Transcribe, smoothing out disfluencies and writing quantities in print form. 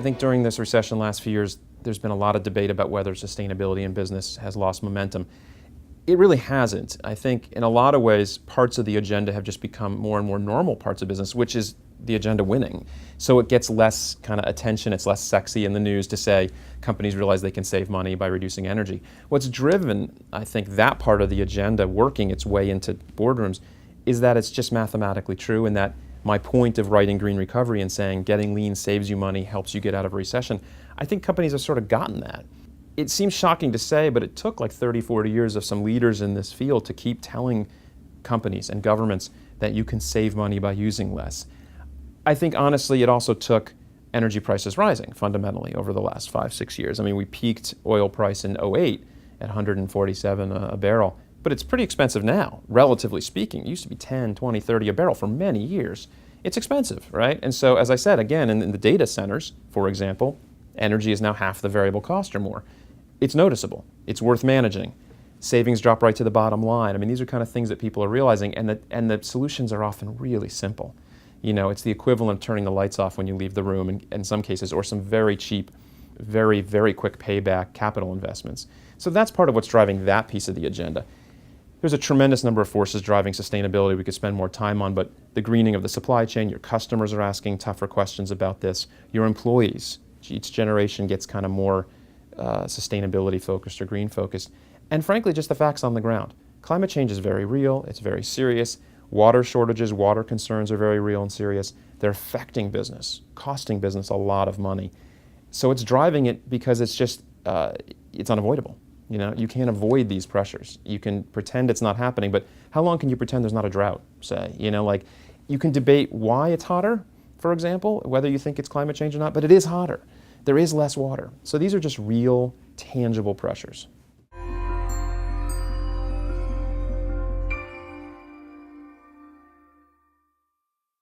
I think during this recession last few years, there's been a lot of debate about whether sustainability in business has lost momentum. It really hasn't. I think in a lot of ways, parts of the agenda have just become more and more normal parts of business, which is the agenda winning. So it gets less kind of attention, it's less sexy in the news to say companies realize they can save money by reducing energy. What's driven, I think, that part of the agenda working its way into boardrooms is that it's just mathematically true, and that my point of writing Green Recovery and saying getting lean saves you money, helps you get out of a recession, I think companies have sort of gotten that. It seems shocking to say, but it took like 30, 40 years of some leaders in this field to keep telling companies and governments that you can save money by using less. I think honestly it also took energy prices rising fundamentally over the last 5, 6 years. I mean, we peaked oil price in 2008 at 147 a barrel, but it's pretty expensive now, relatively speaking. It used to be 10, 20, 30 a barrel for many years. It's expensive, right? And so, as I said, again, in the data centers, for example, energy is now half the variable cost or more. It's noticeable. It's worth managing. Savings drop right to the bottom line. I mean, these are kind of things that people are realizing, and the solutions are often really simple. You know, it's the equivalent of turning the lights off when you leave the room in some cases, or some very cheap, very, very quick payback capital investments. So that's part of what's driving that piece of the agenda. There's a tremendous number of forces driving sustainability we could spend more time on, but the greening of the supply chain, your customers are asking tougher questions about this, your employees, each generation gets kind of more sustainability focused or green focused, and frankly, just the facts on the ground. Climate change is very real, it's very serious. Water shortages, water concerns are very real and serious. They're affecting business, costing business a lot of money. So it's driving it because it's just, it's unavoidable. You know, you can't avoid these pressures. You can pretend it's not happening, but how long can you pretend there's not a drought, say? You know, like, you can debate why it's hotter, for example, whether you think it's climate change or not, but it is hotter. There is less water. So these are just real, tangible pressures.